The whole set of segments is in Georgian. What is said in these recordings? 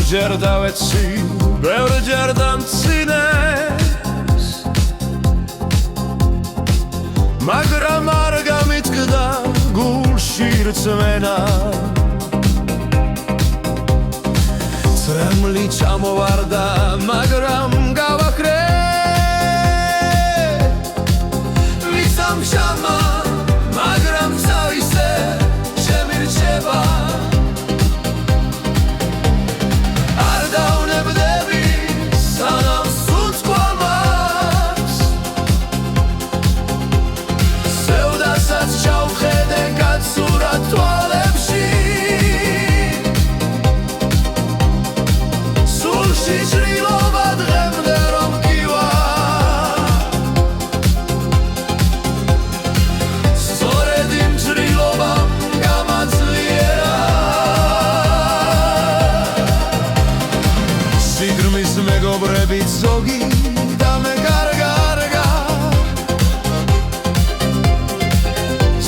ბევრჯერ დავეცი, ბევრჯერ დამცინეს, მაგრამ არ გამიწყდა გულში რწმენა. წრემლი ჩამოვარდა, მაგრამ გავაქრე, ვისამშამა, მაგრამ საისე შემირჩება. არ დავნებდები, სანამ სუცქვა მაქვს, სევდასაც ჩავხედე კაცურად თვალებში. ჭრილობა დღემდე რომ მკივა, სწორედ იმ ჭრილობამ გამაძლიერა. სიღრმის მეგობრებით ზოგი დამეკარგა,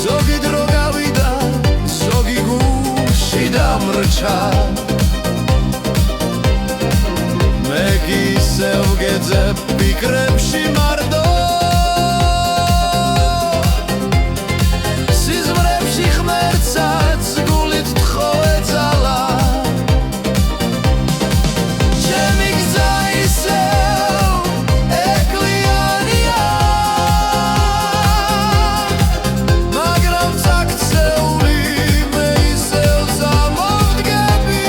ზოგი დრო გავიდა, ზოგი გულში დამრჩა. ისევ გეძებ ფიქრებში მარტო, სიზმრებში ღმერთსაც გულით თხოვე ძალა. ჩემი გზა ისევ ეკლიანია, მაგრამ წაქცეული მე ისევ ზამოვდგები.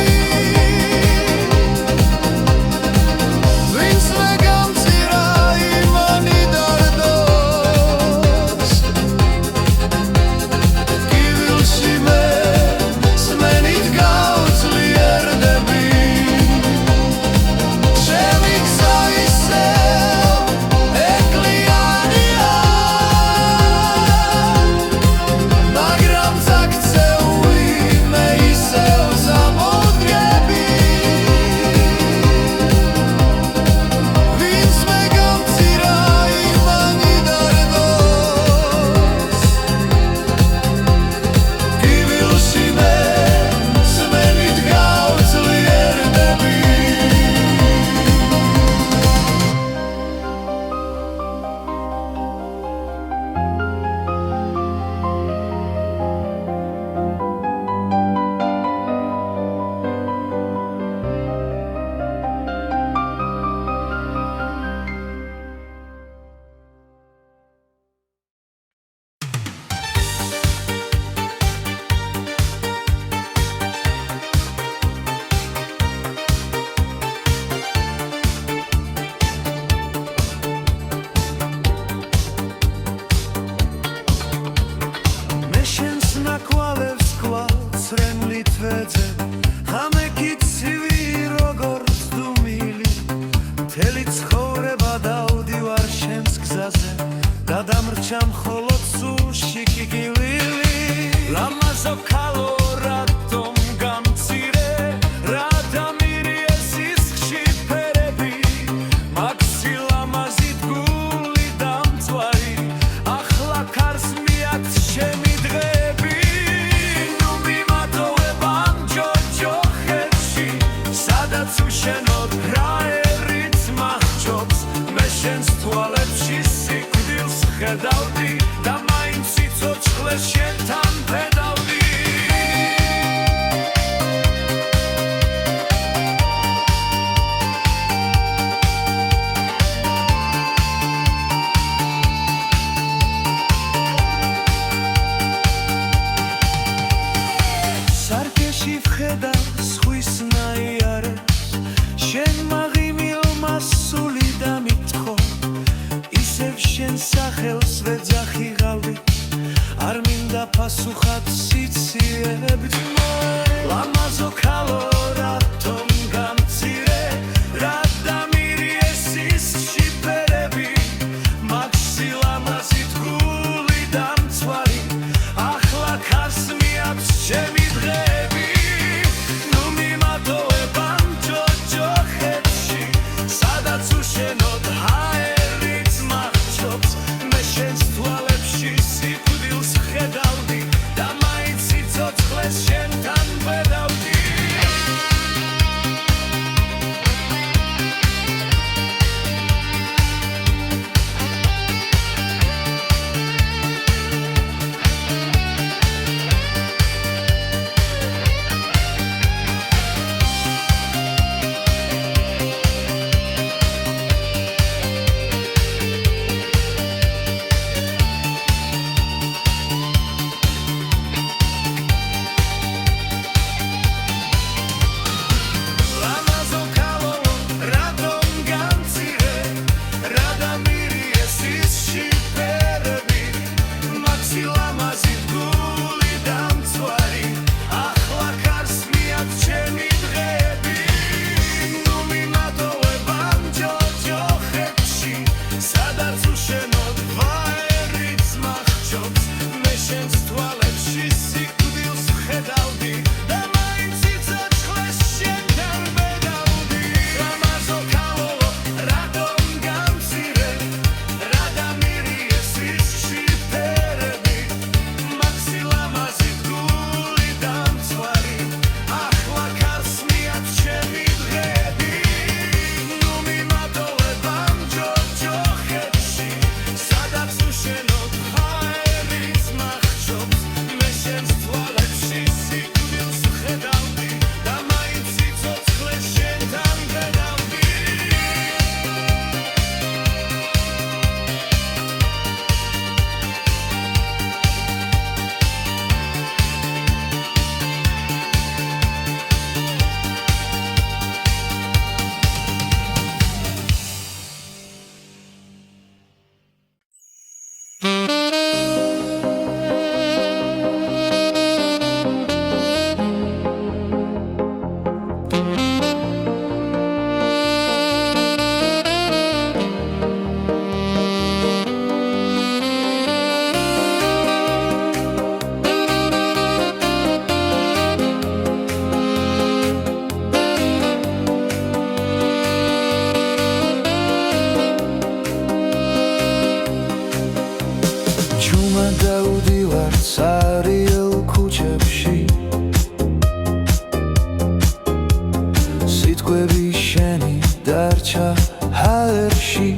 გადამრჩა მხოლოდ სულში კიკილილი. ლამაზო ქალო რატომ გამცირე, რა დამირიე სისხლში ფერები, მაგ სილამაზით გული დამწვარი, ახლა ქარს მიაქვს ჩემი დღეები. ნუ მიმატოვებ ამ ჯოჯოხებში, სადაც უშენოდ რა ერით მაჰჯობს, მე შენს თვალებში ხედავდი და მაინც სიცოცხლეს შენთან ფედავდი. სარკეში ვხედავ ზღვის ნაიარებს, შენ მაღიმილმა სული დამიტყო, ისევ შენ სახელს ვეძახიღავდი, არ მინდა პასუხად სიციებთ. ლამაზო ქალო რატომ გამცირე, რა დამირიე სისხლში ფერები, მაგ სილამაზით გული დამწვარი, ახლა ქარს მიაქვს ჩემი დღეები. ნუ მიმატოვებ ამ ჯოჯოხებში, სადაც უშენოდ ჰაერით მაჰჯობს, მე შენს თვალებში სიკვდილს ხედავდი და მაინც სიცოცხლეს შენ მაქსი ლამაზით გული დამცვარი ახლა კარს მიად ჩემი დღეები ნუ მიმატოვებამ ჯოჯოხებში სადაც უშენოდ ვაერიც მახჩობს მე შენს თვალებში სიკვდილს ვხედავდი და მაინც სიცოცხლეს შენთან ვედავდი რამაზო ქალო რატომ გამცირე რა დამირიეს ის შიფერები მაქსი ლამაზით გული დამცვარი ახლა კარს მიად ჩემი დღეები ნუ მიმატოვებამ ჯოჯოხებში სადაც უშენოდ ჰაერიც მახჩობს მე შენს თვალებში სიკვდილს ვხედავდი და მაინც სიცოცხლეს შენთან ვედავდი ჩუმა დავდივარ ცარიელ ქუჩებში სიტყვები შენი დარჩა ჰაერში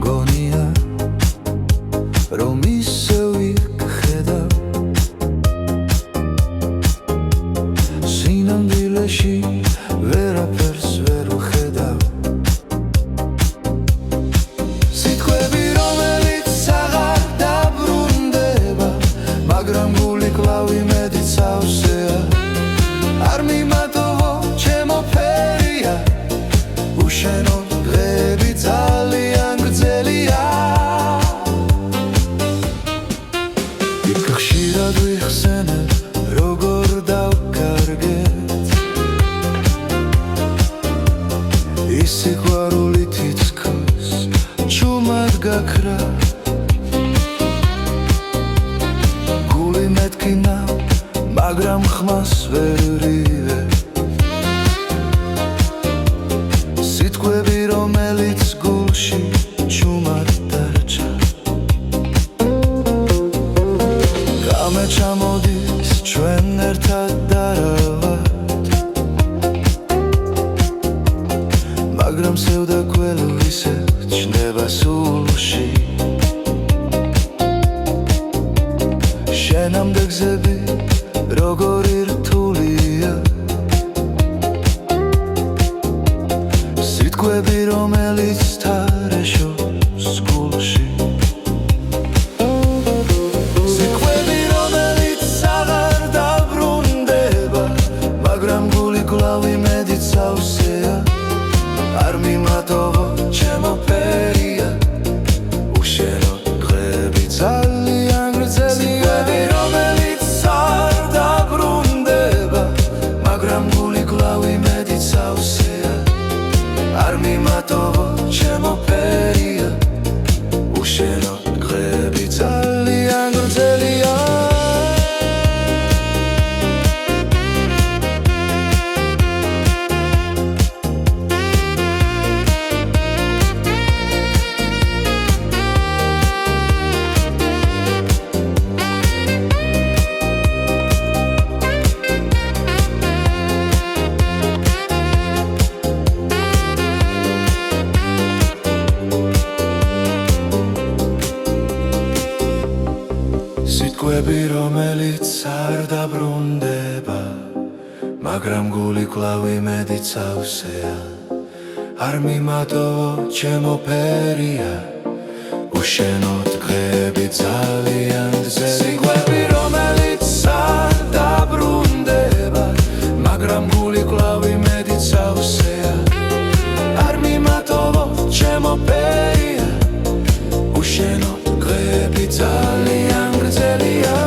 გონია რომ ისევ იქ ხედავ სინამდვილეში ვერაფერს ვერ ვხედავ სიტყვები რომელიც აღარ დაბრუნდება მაგრამ გული კლავ იმედით სავსეა არ მიმატოვო ჩემო ფერია უშენო დღეები ძალიან გრძელია იქ ხშირად ვიხსენებ როგორ დავკარგეთ ის სიყვარული თითქოს ჩუმად გაქრა გული მეთქინა მაგრამ ხმას ვერ ვრივე სიტყვები რომელიც გულში ჩუმად დარჩა გამე ჩამოდის ჩვენ ერთად დარავად მაგრამ სევდა გველო ისევ ჩნდება სულში შენამდე გზები როგორი რთულია სიტყვები რომელიც თარეშობს გულში სიტყვები რომელიც აღარ დაბრუნდება მაგრამ გული კლავ იმედით სავსეა არ მიმატოვო ჩემო ფერია უშენო დღეები ძალიან გრძელია რომელიც არ დაბრუნდება მაგრამ გული კლავ იმედით სავსეა არ მიმატოვო ჩემო ფერია უშენო დღეები ძალიან გრძელია სიტყვები რომელიც არ დაბრუნდება მაგრამ გული კლავ იმედით სავსეა არ მიმატოვო ჩემო ფერია უშენო დღეები ძალიან გრძელია სიტყვები რომელიც არ დაბრუნდება მაგრამ გული კლავ იმედით სავსეა არ მიმატოვო ჩემო ფერია უშენო დღეები ძალიან გრძელია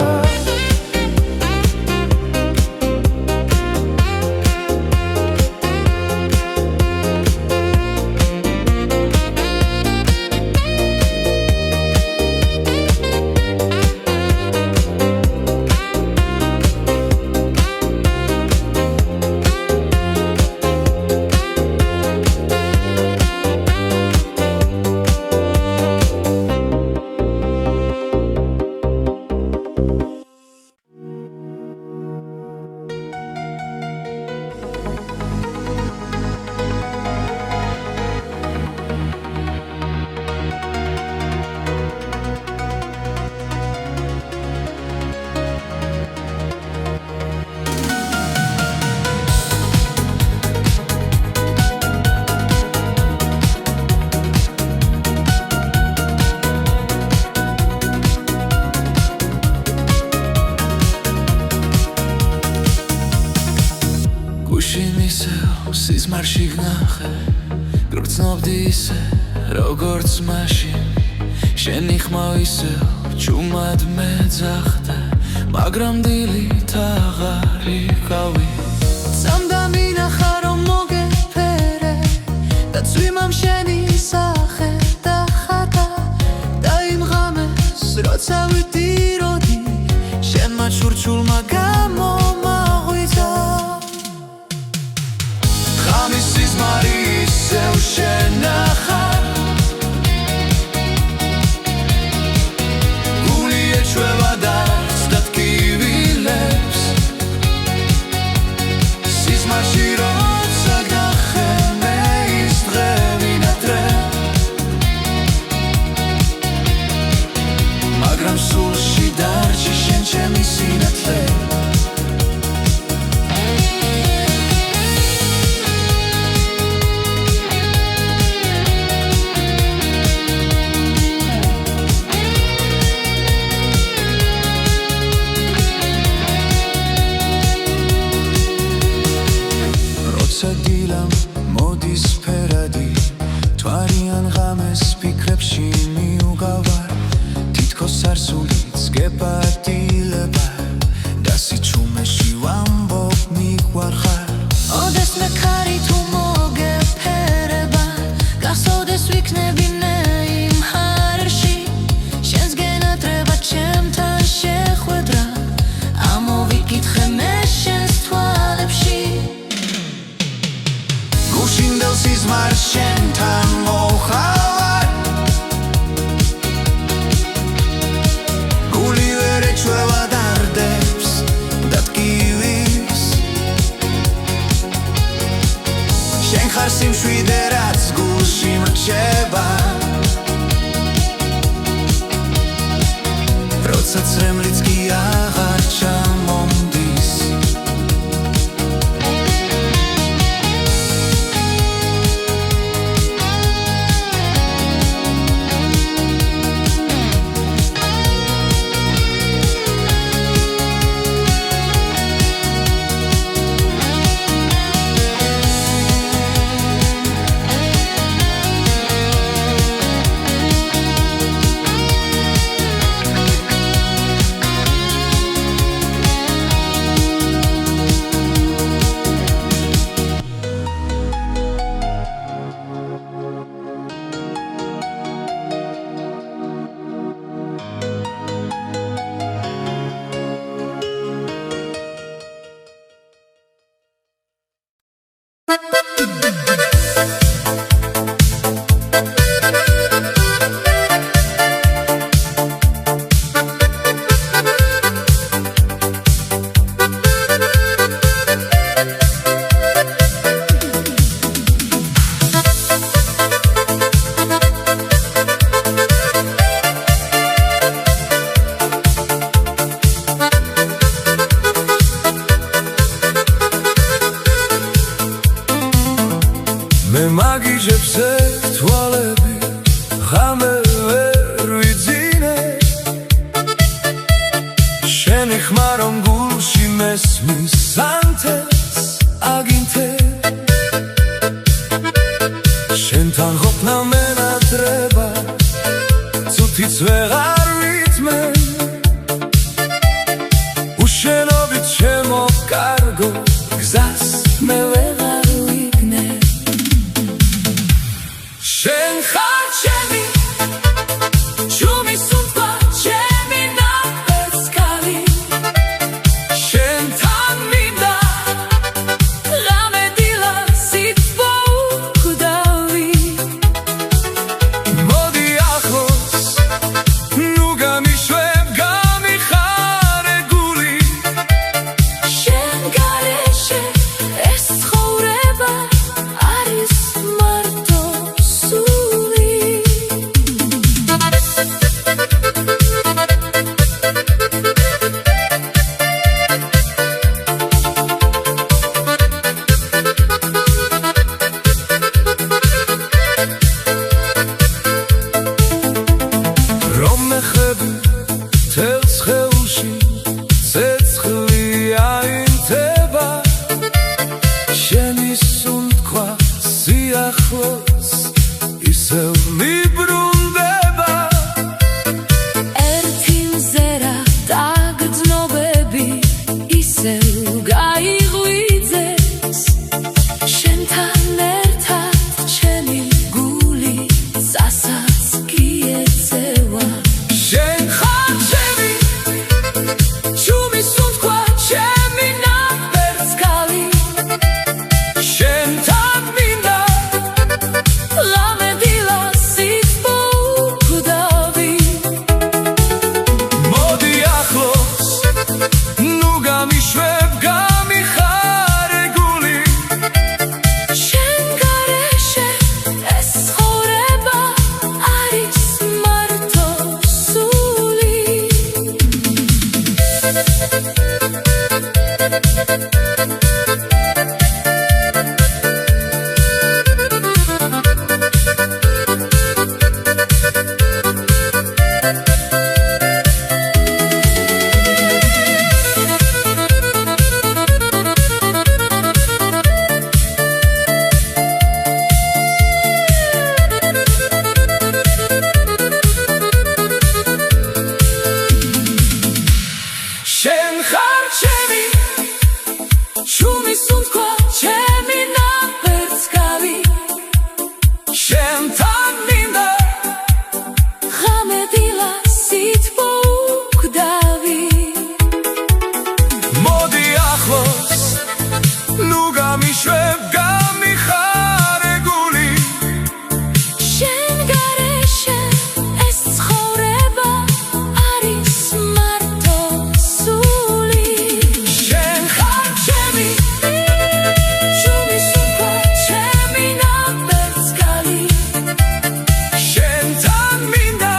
სიზმარში ვნახე გრძნობდი ისე როგორც მაშინ შენი ხმა ისევ ჩუმად მეძახდა მაგრამ დილით აღარ იყავი სამ დამინახა რომ მოგეფერე და წვიმამ შენი სახე და ხატა და იმ ღამეს როცა ვიტიროდი შენმა ჩურჩულმა გამომაღვიძა ღამის სიზმარი ისევ შენახა გული ეჩვევა დარს და ტკივილებს სიზმარში როცა გახენე ის დღევი ნადრე მაგრამ სულში დარჩი შენ ჩემი სინათლე დილამ მოდის ფერადი თვარიან ღამეს ფიქრებში მიუგავარ თითქოს არსულიც გეპატილება და სიჩუმეში ვამბობ მიგვარხარ ოდეს მე ქარი თუ მოგეფერება გასოდეს ვიქნებინე იმ ჰარში შენს გენატრება ჩემთან შეხვედრა ამოვიკითხე მე შენს თვალებში გუშინდელ სიზმარ შენთან მოხავარ გული ვერ ეჩვევა დარდებს და ტკივილს შენ ხარ სიმშვიდე რაც გულში მრჩება როცა წრემლიც კი აღარ ჩამომდის ვეღარ ვიწმე უშენობით ჩემო კარგო გზას მე ვეღარ ვიგნე შენ ხარ ჩემი ჩუმი სუნთქვა ჩემი ნაპერწკალი შენთან მინდა ღამე დილა სიტყვა უხვდავი მოდი ახლოს ნუ გამიშვებ გამიხარე გული შენ გარეშე ეს ცხოვრება არის მარტო სული რომ მეხები თელს ხელში ცეცხლი აინთება შენი სუნთქვა სიახლოს ისევ მიბრუნდება ერთი მზერა დაგრძნობები ისევ გაიღვიძეს შენთან ერთად ჩემი გული წასაც კი ეწევა შენ ხარ ჩემი ჩუმი სუნთქვა ჩემი ნაპერწკალი შენთან მინდა ღამე დილა სიტყვა უხვდავი მოდი ახლოს ნუ გამიშვებ გამიხარე გული შენ გარეშე ეს ცხოვრება არის მარტო სული შენ ხარ ჩემი ჩუმი სუნთქვა ჩემი ნაპერწკალი შენთან მინდა ღამე დილა სიტყვა უხვდავი მოდი ახლოს ნუ გამიშვებ გამიხარე გული შენ გარეშე ეს ცხოვრება არის მარტო სული შენ ხარ ჩემი ჩუმი სუნთქვა ჩემი ნაპერწკალი შენთან მინდა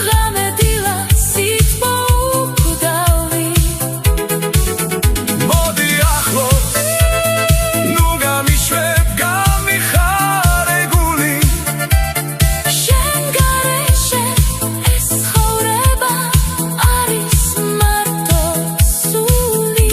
ღამე დილა სიტყვა უხვდავი მოდი ახლოს ნუ გამიშვებ გამიხარე გული შენ გარეშე ეს ცხოვრება არის მარტო სული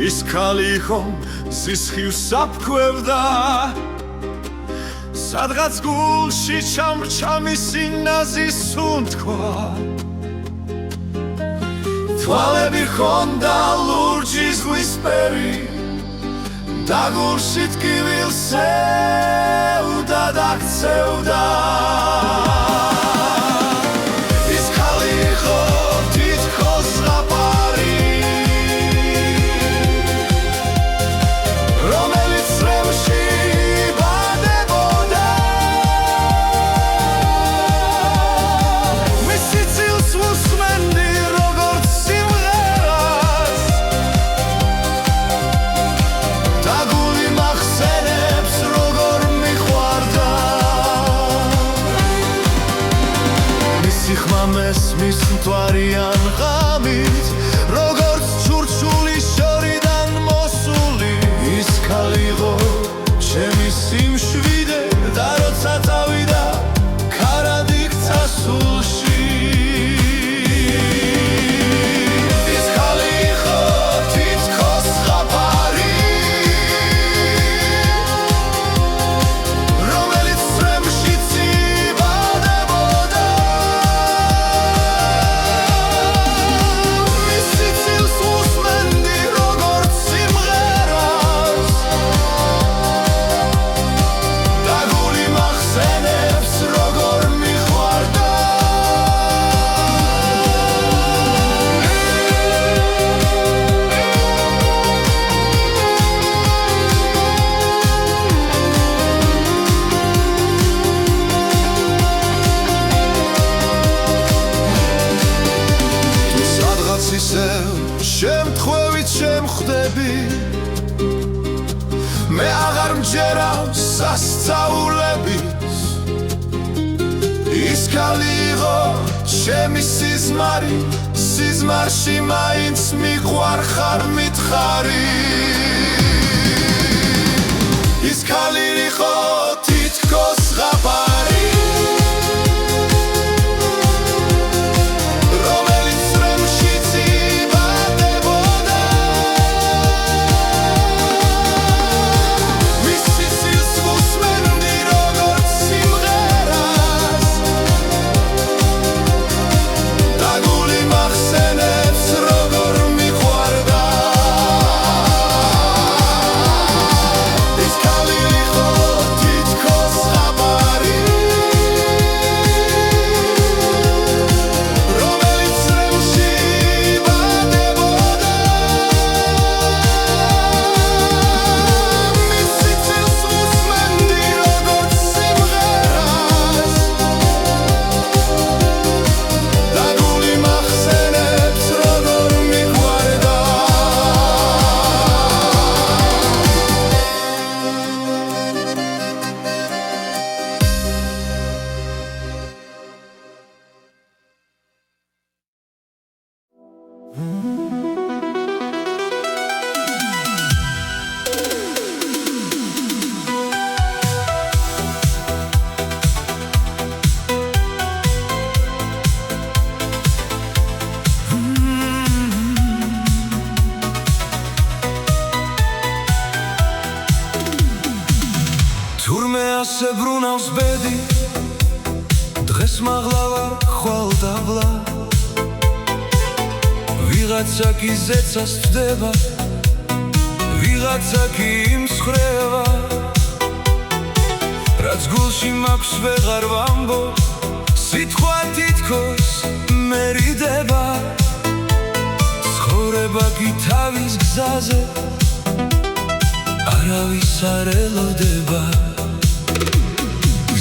ის ქალი ხომ სისხლს აფქვევდა სადღაც გულში ჩამრჩა მისი ნაზის სუნთქვა თვალები ხონდა ლურჯი ზღვისფერი და გულში ტკივილს ეუდა და ქცევდა ის ქალი იყო თითქოს ზღაპარი რომელიც რემში ბადებოდა მისი წილს უსმენდი როგორც სიმღერას და გული მახსენე მთვარიან ღამით როგორც ჩურჩული შორიდან მოსული ის ქალიღო ჩემი სიმშვიდე და როცა წავიდა ქარად იქცა სულში ის ქალი იყო თითქოს ზღაპარი რომელიც წრემშიც იბადებოდა მისი წილს უსმენდი როგორც სიმღერას და გული მახსენებს როგორ მიყვარდა თუ სადღაც ისევ შემთხვევით შემხვდები მე აღარ მჯერავს სასწაულების ის ქალი იყო ჩემი სიზმარი სიზმარში მაინც მიყვარხარ მითხარი ის ქალი იყო თითქოს ზღაპარი რომელიც წრემშიც იბადებოდა მისი წილს ვუსმენდი როგორც სიმღერას და გული მახსენებს როგორ მიყვარდა ის ქალი იყო თითქოს ზღაპარი რომელიც წრემში იბადებოდა მისი წილს ვუსმენდი როგორც სიმღერას და გული მახსენებს როგორ მიყვარდა თურმე ასე ბრუნავს ბედი დღეს მაღლა ვარ ხვალ დაბლა ვიღაცა კი ზეცას თვდება ვიღაცა კი იმსხრევა რაც გულში მაქვს ვეღარ ვამბო სიტყვა თითქოს მერიდება ცხოვრება კი თავის გზაზე არავის არ ელოდება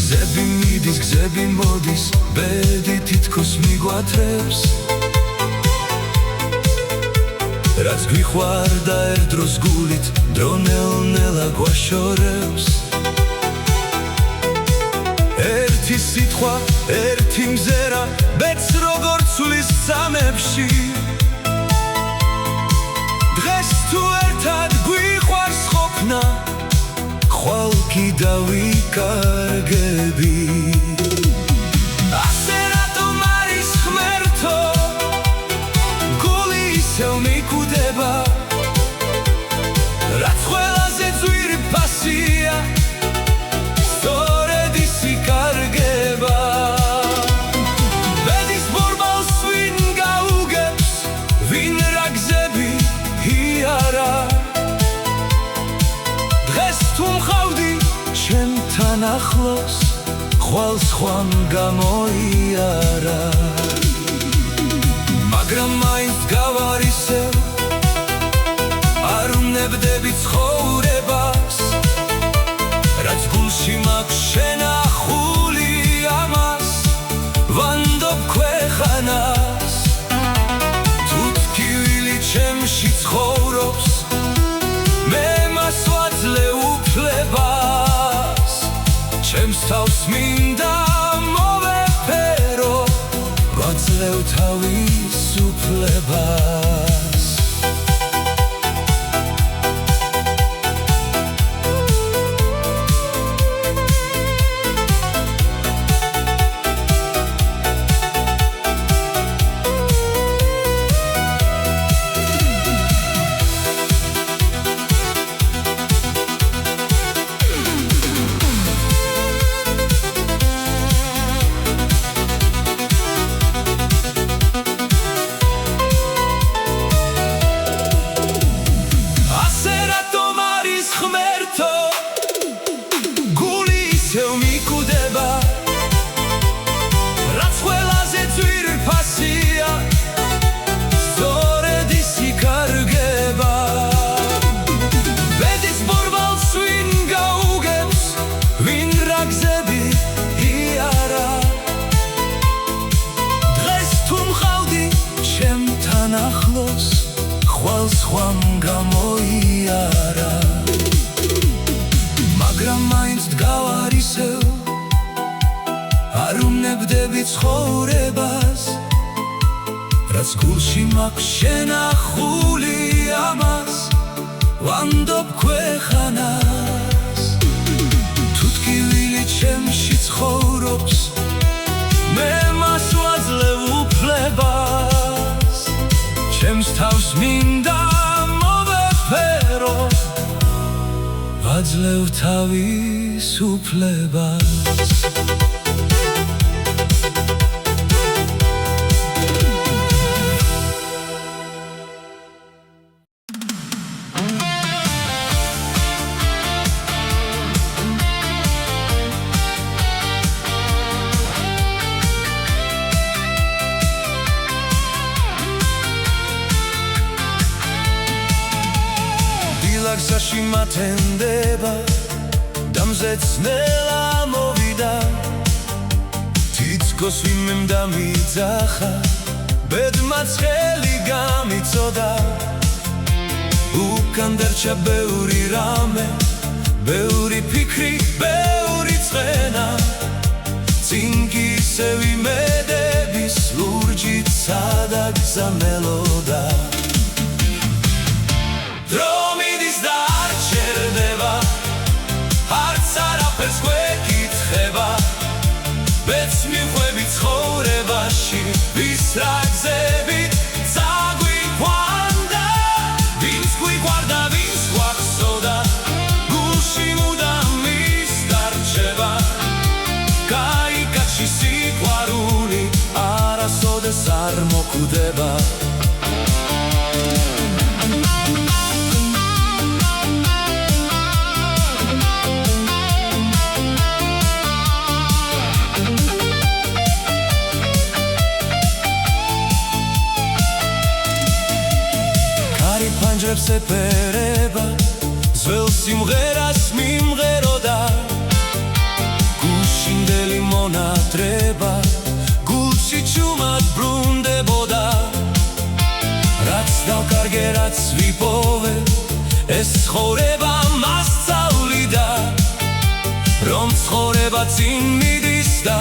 გზები მიდის გზები მოდის ბედი თითქოს მიგვათრებს რაც გვიყვარდა ერთ დროს გულით დრო ნელ-ნელა გვაშორებს ერთი სიტყვა ერთი მზერა ბედს როგორ ცვლის სამებში დღეს თუ ერთად გვიყვარს ყოფნა ხვალ კი დავიკარგები ასე რატომ არის ღმერთო გული ისევ მიკვდება რაც ყველაზე ძვირფასია სწორედ ისი კარგება ბედის ბორბალს ვინ გაუგებს ვინ რა გზები იარა დღეს თუ მყავდი ჩემთან ახლოს ხვალ სხვამ გამოიარა მაგრამ მაინც გავარ ისევ არ უნებდები ცხოვრებას რაც გულში მაქვს შენახული ამას ვანდობ ქვეყანას თუ ტკივილი ჩემში ცხოვრობს მე მას ვაძლევ უფლებას ჩემს თავს მინდა მოვეფერო ვაძლევ თავი ვინც დგავარ ისევ არ უნებდები ცხოვრებას რაც გულში მაქვს შენახული ამას ვანდობ ქვეყანას თუ ტკივილი ჩემში ცხოვრობს მე მას ვაძლევ უფლებას ჩემს თავს მინდა მოვეფერო ვაძლევ თავის უფლებას გზაში მათენდება და მზეწნელა მოვიდა თითქოს ვინმემ დამიძახა ბედმაც ხელი გამიწოდა უკან დარჩა ბევრი რამე ბევრი ფიქრი ბევრი ცხენა წინ კი ისევ იმედების ლურჯით სადაგზა მელოდა არც გვეკითხება ბედს მივხვები ცხოვრებაში ვის რა გზებით წაგვიყვანდა ვინც გვიყვარდა ვინც გვახსოვდა გულში მუდამ მისდარჩება კაი-კაცი სიყვარული არასოდეს არ მოკვდება ფანჯრებს ეფერება ძველ სიმღერას მიმღეროდა გუშინდელი მონატრება გულში ჩუმად ბრუნდებოდა რაც დავკარგე რაც ვიპოვე ეს ცხოვრება მასწავლიდა რომ ცხოვრება წინ მიდის და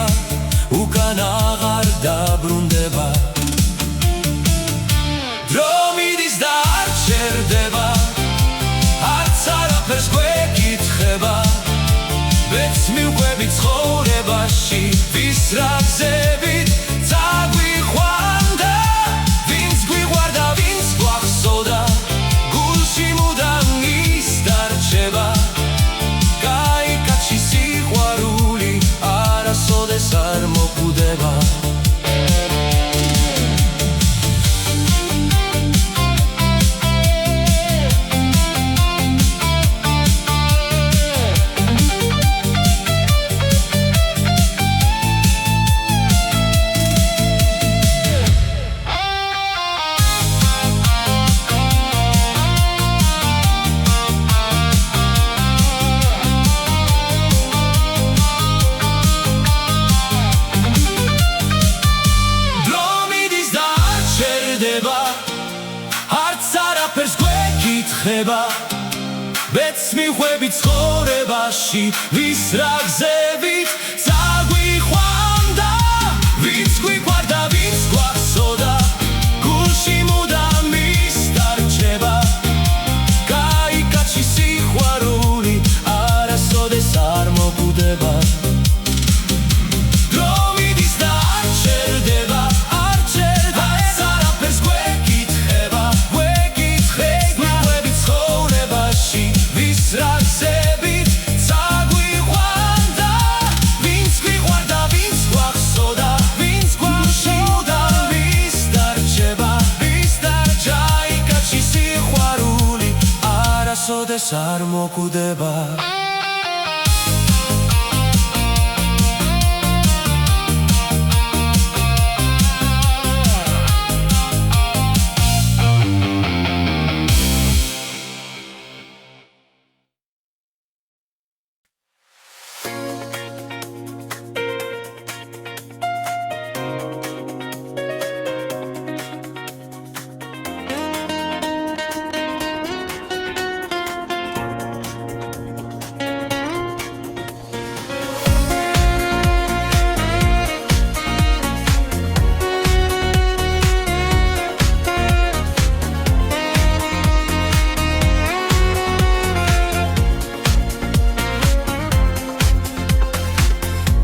უკან აღარ დაბრუნდება არც არაფერს გვეკითხება ბედს მივხვები ცხოვრებაში ვის რა გზებით წაგვიყვანდა ვინც გვიყვარდა ვინც გვახსოვდა გულში მუდამ მისდარჩება კაი-კაცი სიყვარული არასოდეს არ მოკვდება ბედს მივხვები ცხოვრებაში ვის რა გზებით წაგვიყვანდა ვინც გვიყვარდა ვინც გვახსოვდა გულში მუდამ მისდარჩება კაი-კაცი სიყვარული არასოდეს არ მოკვდება არასოდეს არ მოკვდება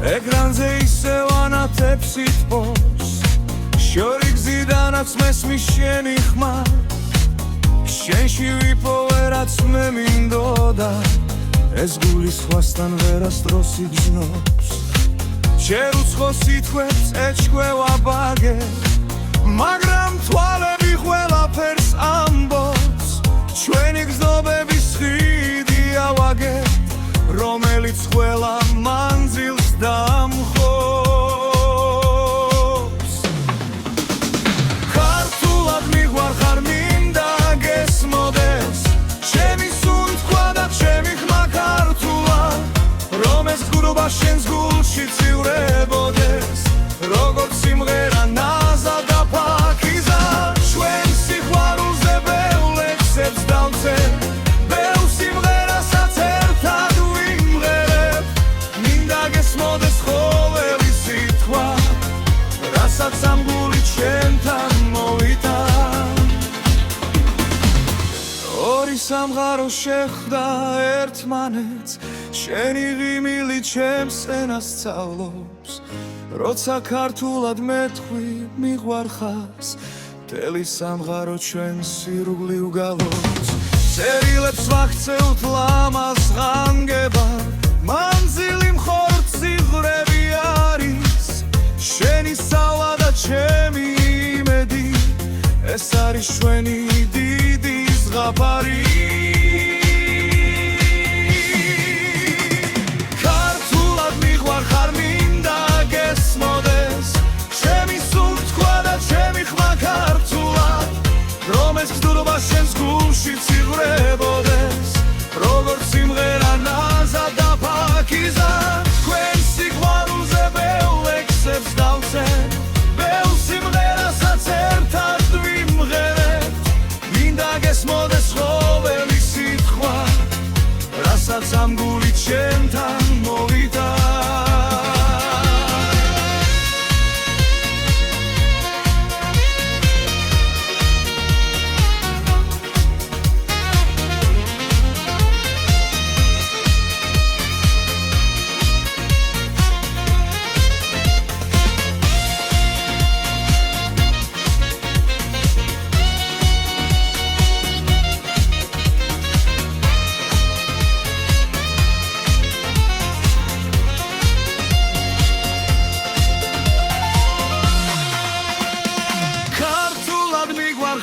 ეკრანზე ისევ ანათებს ითბობს შორი გზიდანაც მესმის შენი ხმა შენში ვიპოვე რაც მე მინდოდა ეს გული სხვასთან ვერასდროს იგრძნობს შენ უცხო სიტყვებს ეჩქვევა ბაგე მაგრამ თვალები ყველაფერს ამბობს ჩვენი გზნობების ხიდია ვაგებთ რომელიც ყველა მანძილს დამხობს ქართულად მიყვარხარ მინდა გესმოდეს ჩემი სუნთქვა და ჩემი ხმა ქართულად რომ ეს გურობა შენს გულში ცივრებოდეს როგორც სიმღერა ნაზა და ფაქიზა ჩვენ სიყვარულზე ბევრ ლექსებს დავწერთ ბევრ სიმღერასაც ერთად ვიმღერებ მინდა გესმოდეს ყოველი სიტყვა რასაც ამ გულით შენთან მოვიდა ორი სამღარო შეხვდა ერთმანეთს შენი ღიმილი ჩემს ენას სწავლობს როცა ქართულად მეთხვი მიყვარხარს მთელი სამღარო ჩვენ სირუგლივ გალობს წერილებს ვახცევთ ლამაზ ღანგება მანძილი მხორციღრები არის შენი სწავლა და ჩემი იმედი ეს არის ჩვენი დიდი ზღაპარი ქართულად მიყვარხარ მინდა გესმოდეს ჩემი სუნთქვა და ჩემი ხმა ქართულად რომ ეს გზნობა შენს გულში ცივრებოდეს როგორც სიმღერა ნაზა და ფაქიზა თქვენ სიყვარულზე ბევრ ლექსებს დავწერთ ბევრ სიმღერასაც ერთად ვიმღერებთ მინდა გესმოდეს ყოველი სიტყვა რასაც ამ გულით შენთან მოვიდა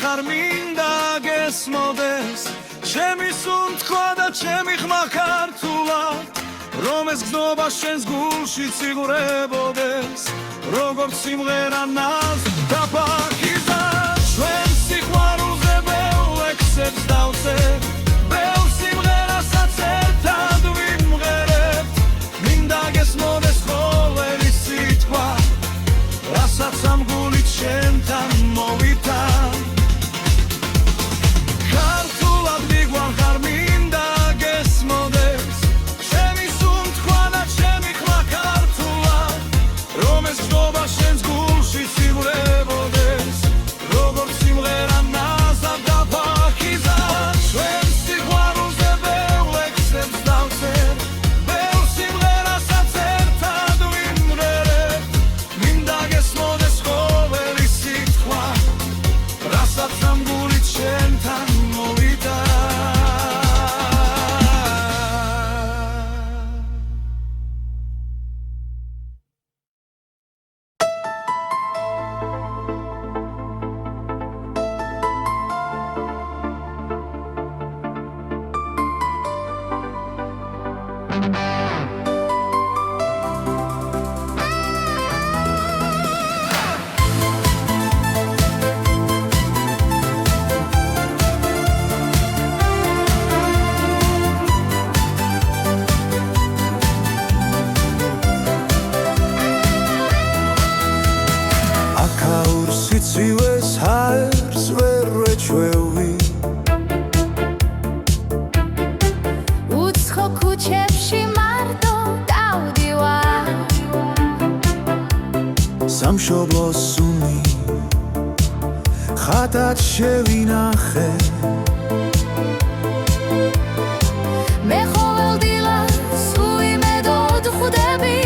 ხარ მინდა გესმოდეს ჩემი სუნთქვა და ჩემი ხმა ქართულად რომ ეს გზნობა შენს გულში ცივრებოდეს როგორც სიმღერა ნაზ და ფაქიზა ჩვენ სიყვარულზე ბევრ ლექსებს დავწერთ ბევრ სიმღერასაც ერთად ვიმღერებთ მინდა გესმოდეს ყოველი სიტყვა რასაც ამ გულით შენთან მოვიდა ქართულად მიყვარხარ მინდა გესმოდეს ჩემი სუნთქვა და ჩემი ხმა ქართულად რომ ეს გზნობა შენს გულში ცივრებოდეს როგორც სიმღერა ნაზა და ფაქიზა ჩვენ სიყვარულზე ბევრ ლექსებს დავწერთ ბევრ სიმღერასაც ერთად ვიმღერებთ მინდა გესმოდეს ყოველი სიტყვა რასაც ამ გულით შენთან მოვიდა სიცივეს ჰაერს ვერ ვეჩვევი უცხო ქუჩებში მარტო დავდივარ სამშობლოს სუნი ხატად შევინახე მე ყოველდილას უიმედოდ ხვდები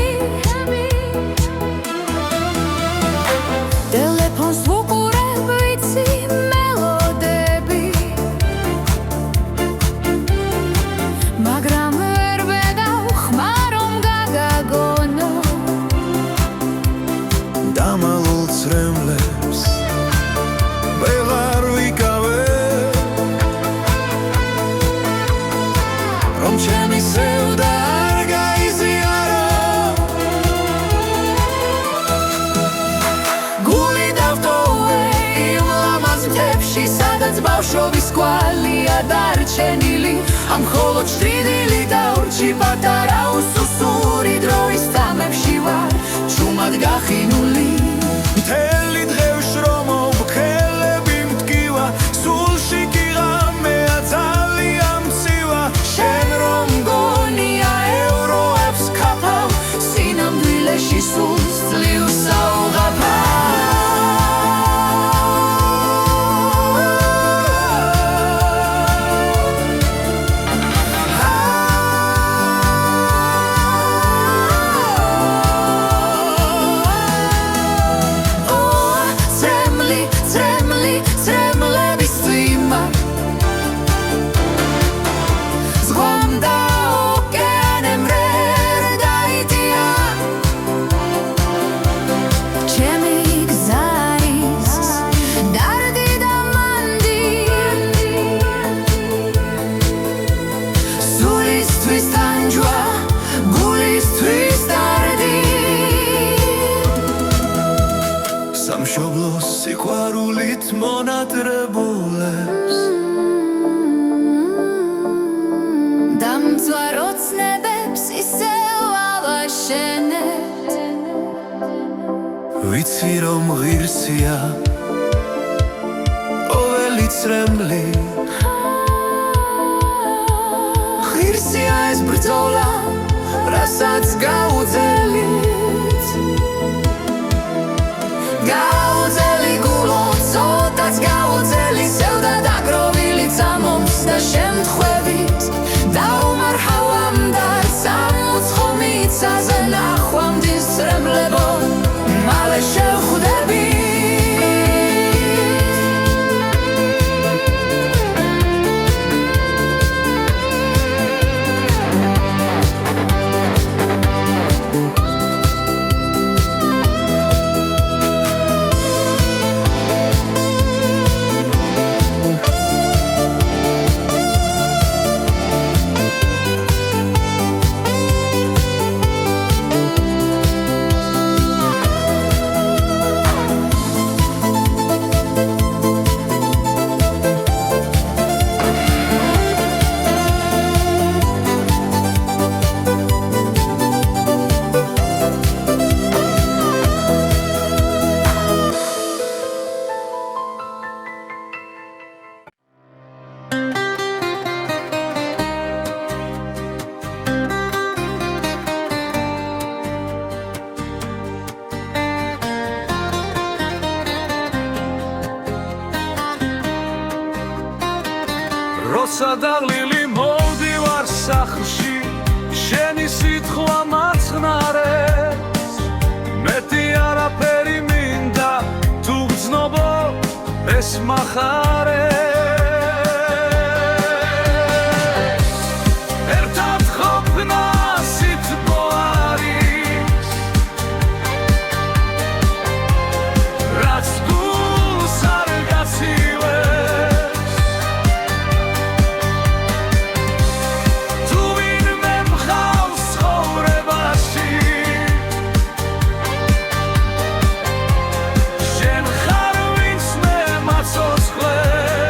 ბავშვობის კვალია დარჩენილი ამ მხოლოდ ჭრიდილი დაურჩი პატარა უსუსური დროის თამებში ვარ ჩუმად გახინული მთელი დღე ვშრომობ ხელები მტკივა სულში კი ღამეა ძალიან მცივა შენ რომ გონია ევროებს ქაფავ სინამდვილეში სულს ძლივს აუღაფავ სამშობლოს სიყვარულით მონატრებულებს დამწვარ ოცნებებს ისევ ავაშენებ ვიცი რომ ღირსია ყოველი წრემლი ღირსია ეს ბრძოლა რასაც გაუძელით გაუძელი გულო ცოტაც გაუძელი სევდა დაგროვილი წამობს და შემთხვევით დაუმარხავამ და სამუცხო მიწაზე ნახვამდის სრემლებო მალე შევხვდები როცა დაღლილი მოვდივარ სახლში შენი სიტყვა მაწყნარებს მეტი არაფერი მინდა თუ გრძნობო ეს მახარებს ერთად ყოფნა სითბო არის რაც გულს არ გაცილებს თუ ვინმე მხავს ცხოვრებაში შენ ხარ ვინც მე მაცოცხლებს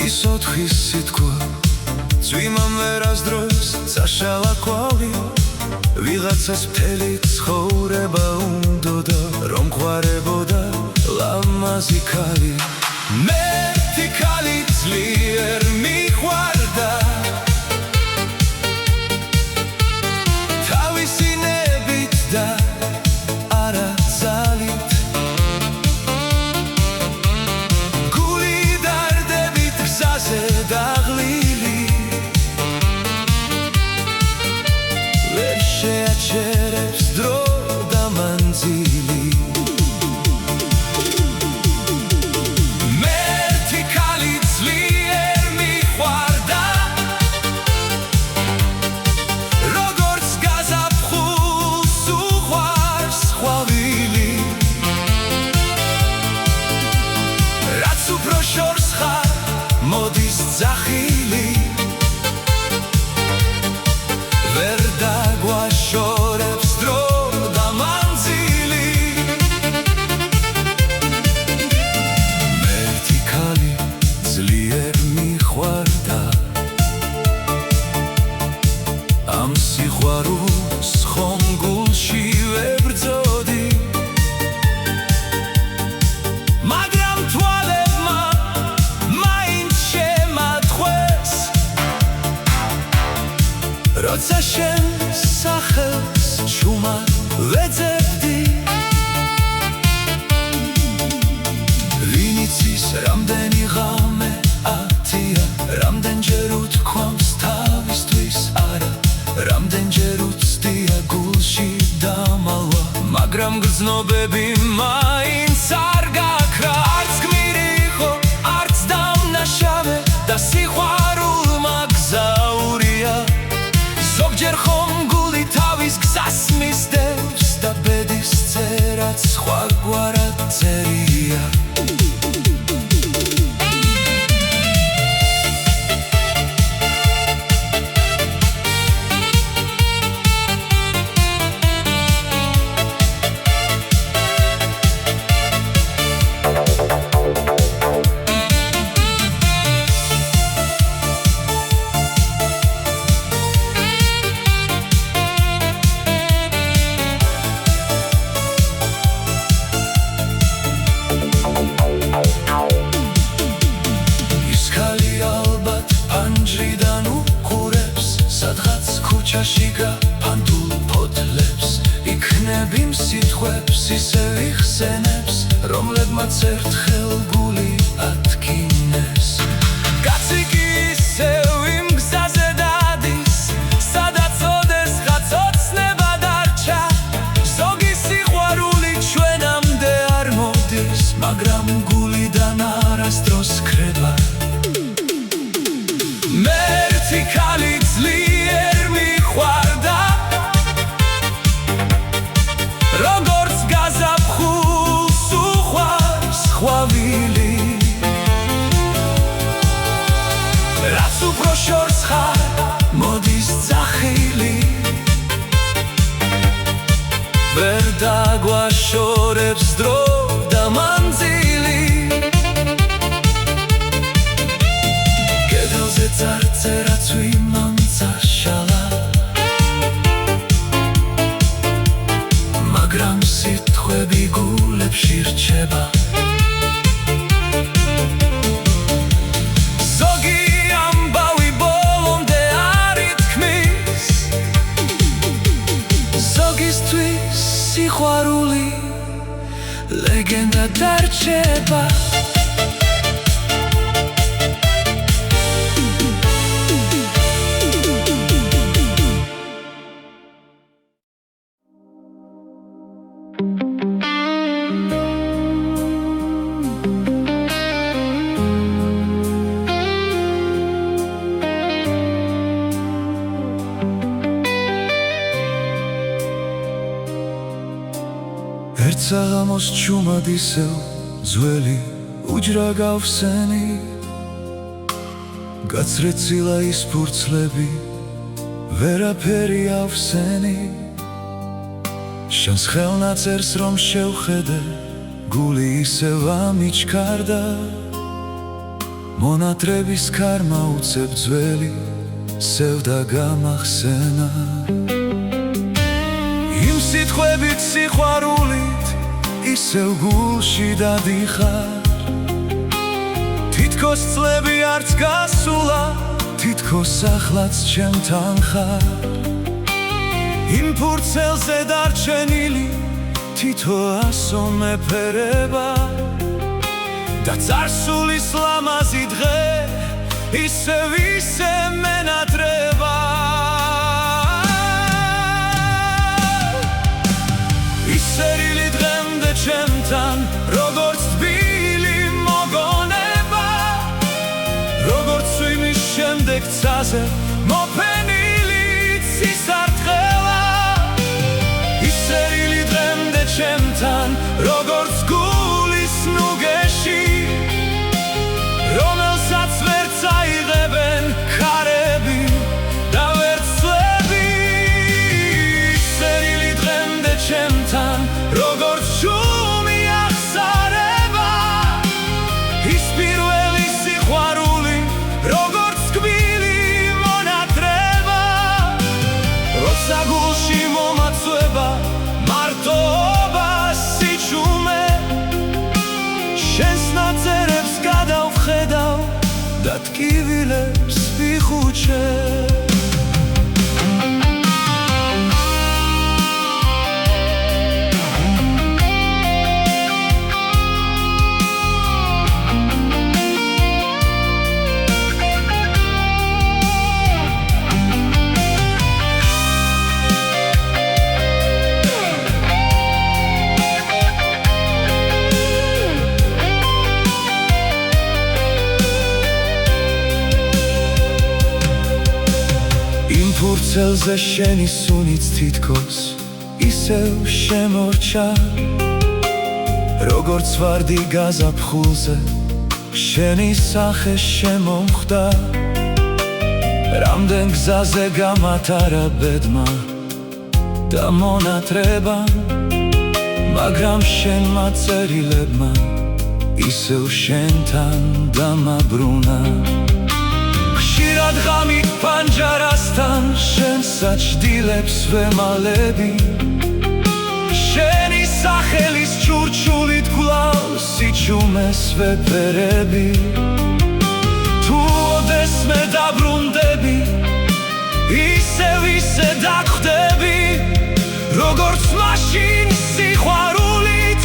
ის ოთხის სიტყვა წვიმამ ვერასდროს წაშალა კვალი ვიღაცას მთელი ცხოვრება უნდოდა რომ ყვარებოდა ლამაზი ქალი მერტი ქალი ძლიერ მიყვარდა თავისი ნებით და არა ძალით გული დარდებით გზაზე დაღლილი ვერ შეაჩერებს დრო და მანძილი მერტი ქალი ძლიერ მიყვარდა როგორც გაზაფხულს უყვარს ყვავილი რაც უფრო შორს ხარ მოდის ძახილი ვერ დაგვაშორებს დრო და მანძილი მერტი ქალი ძლიერ მიყვარდა ამ სიყვარულს ხომ გულში ვებრძოდი მაგრამ თვალებმა მაინც შემატყვეს როცა შენ სახელს ჩუმად ვეძებდი ვინ იცის რამდენი ღამე ათია რამდენჯერ უთქვამს თავისთვის არა რამდენჯერ უცდია გულში დამალვა მაგრამ გრძნობები მაინც არ გაქრა არც გმირი იყო არც დამნაშავე და სიყვარულმა გზაურია ზოგჯერ ხომ გული თავის გზას მისდევს და ბედის წერაც სხვაგვარად წერია ის ქალი ალბათ ფანჯრიდან უყურებს სადღაც ქუჩაში გაფანტულ ფოთლებს იქნები მსიტყვებს ისევ იხსენებს რომლებმაც ერთხელ გული ათქინეს კაცი კი ისევ იმ გზაზე დადის სადაც ოდესღაც ოცნება დარჩა ზოგი სიყვარული ჩვენამდე არ მოდის მაგრამ გულიდან არასდროს ქრება მერტი ქალი ძლიერ მიყვარდა როგორც გაზაფხულს უყვარს ყვავილი რაც უფრო შორს ხარ მოდის ძახილი ვერ დაგვაშორებს დრო და მანძილი კედელზე წარწერა წვიმამ წაშალა მაგრამ სიტყვები გულებში რჩება ზოგი ამბავი ბოლომდე არ ითქმის ზოგისთვის სიყვარული ლეგენდა დარჩება ერთ საღამოს ჩუმად ისევ ძველი უჯრა გავსენი გაცრეცილა ის ფურცლები ვერაფერი ავსენი შენს ხელნაწერს რომ შევხედე გული ისევ ამიჩქარდა მონატრების ქარმა უცებ ძველი სევდა გამახსენა იმ სიტყვებით სიყვარულით ისევ გულში დადიხარ თითქოს წლები არც გასულა თითქოს ახლაც ჩემთან ხარ იმ ფურცელზე დარჩენილი თითო ასო მეფერება და წარსულის ლამაზი დღე ისევ მენატრება ისერილი დღემდე ჩემთან როგორც თბილი მოგონება როგორც იმის შემდეგ ცაზე მოფენილი ცისარტყელა ისერილი დღემდე ჩემთან როგორც გულის ნუგეში რომელსაც ვერ წაიღებენ ქარები და ვერცლები ისერილი დღემდე ჩემთან როგორც შუმი აღსარება ის პირველი სიყვარული როგორც კბილი მონატრება როცა გულში მომაწვება მარტოობა სიჩუმე შენს ნაწერებს გადავხედავ და ტკივილებს ვიხუჩე ფურცელზე შენი სუნიც თითქოს ისევ შემორჩა როგორც ვარდი გაზაფხულზე შენი სახე შემომხვდა რამდენ გზაზე გამათარა ბედმა და მონატრება მაგრამ შენმა წერილებმა ისევ შენთან დამაბრუნა ხშირად ღამით პანჯარასთან შენ საჩდილებს ვემალები შენი სახელის ჩურჩულით გვლავს სიჩუმეს ვეფერები თუ ოდეს მე დაბრუნდები ისე დაგხვდები როგორც მაშინ სიყვარულით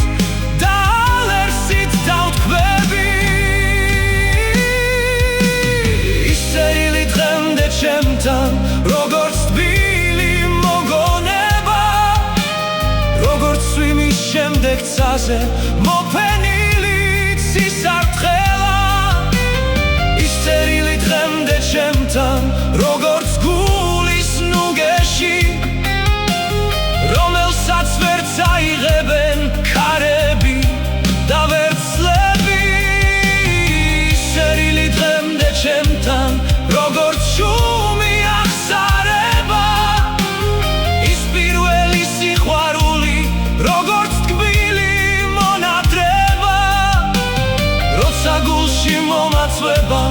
და ალერსით დავთქვები ისერილი დღემდე ჩემთან როგორც თბილი მოგონება როგორც იმის შემდეგ ცაზე მოფენილი ცისარტყელა ისერილი დღემდე ჩემთან როგორც გულის ნუგეში რომელსაც ვერ წაიღებენ ქარები და ვერცლები ისერილი დღემდე ჩემთან როგორც შუმი აღსარება ის პირველი სიყვარული როგორც ტკბილი მონატრება როცა გულში მომაწვება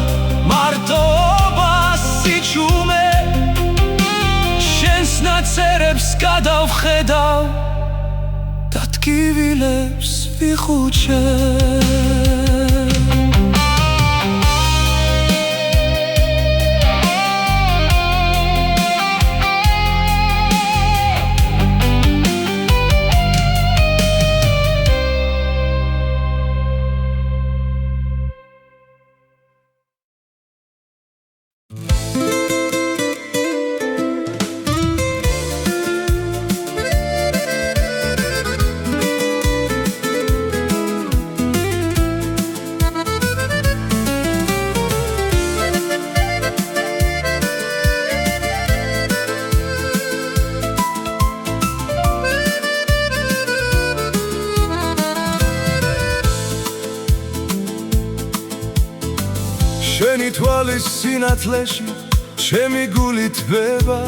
მარტოობა სიჩუმე შენს ნაწერებს გადავხედავ და ტკივილებს ვიხუჩე შენი თვალის სინათლეში ჩემი გული თბება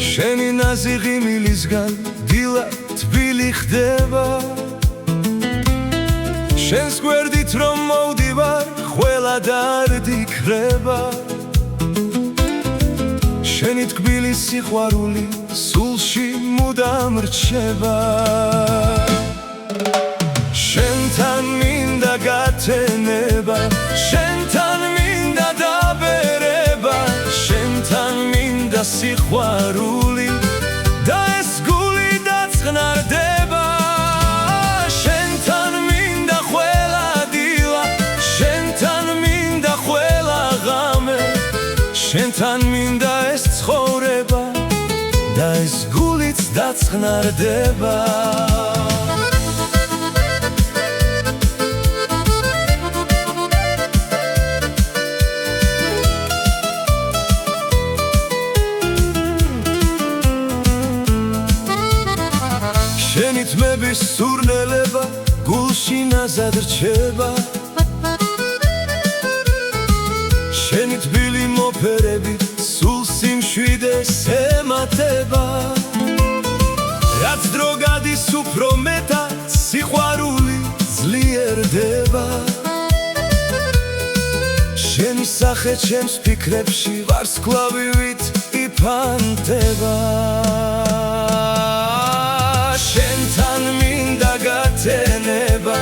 შენი ნაზიღი მილისგან დილა თბილი ხდება შენს გვერდით რომ მოვდი ყველად არ დიქრება შენი თკბილი სიყვარული სულში მუდამ რჩება შენთან მინდა გათენება შენთან მინდა დაბერება შენთან მინდა სიყვარული და ეს გული დაწყნარდება შენთან მინდა ყველა დილა შენთან მინდა ყველა ღამე შენთან მინდა ეს ცხოვრება და ეს გულიც დაწყნარდება შენი თმების სურნელება გულში ნაზად რჩება შენი თბილი მოფერები სულ სიმშვიდეს ემატება რაც დრო გადის უფრო მეტად სიყვარული ძლიერდება შენი სახე ჩემს ფიქრებში ვარსკვლავივით იფანტება შენთან მინდა გათენება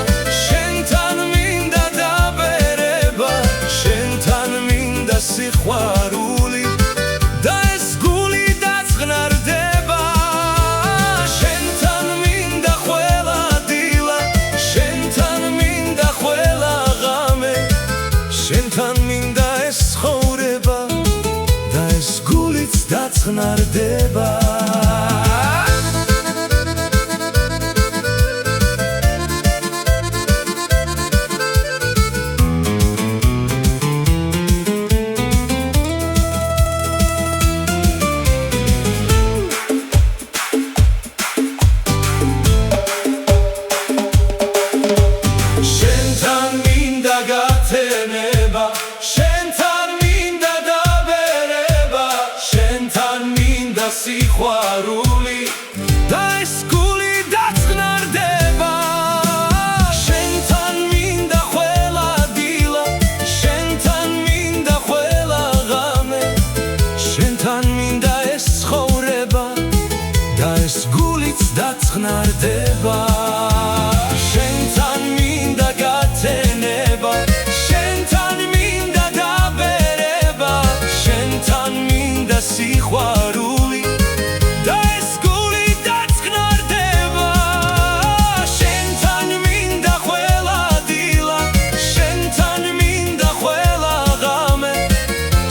შენთან მინდა დაბერება შენთან მინდა სიყვარული და ეს გული დაწყნარდება შენთან მინდა ყველა დილა შენთან მინდა ყველა ღამე შენთან მინდა ეს ცხოვრება და ეს გულიც დაწყნარდება სიყვარული და ეს გული დაწყნარდება შენთან მინდა ყველა დილა შენთან მინდა ყველა ღამე შენთან მინდა ეს ცხოვრება და ეს გულიც დაწყნარდება შენთან მინდა გათენება შენთან მინდა დაბერება შენთან მინდა სიყვარული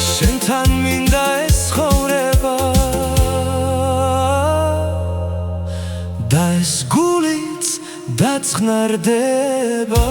შენთან მინდა ეს ცხოვრება და ეს გულიც დაწყნარდება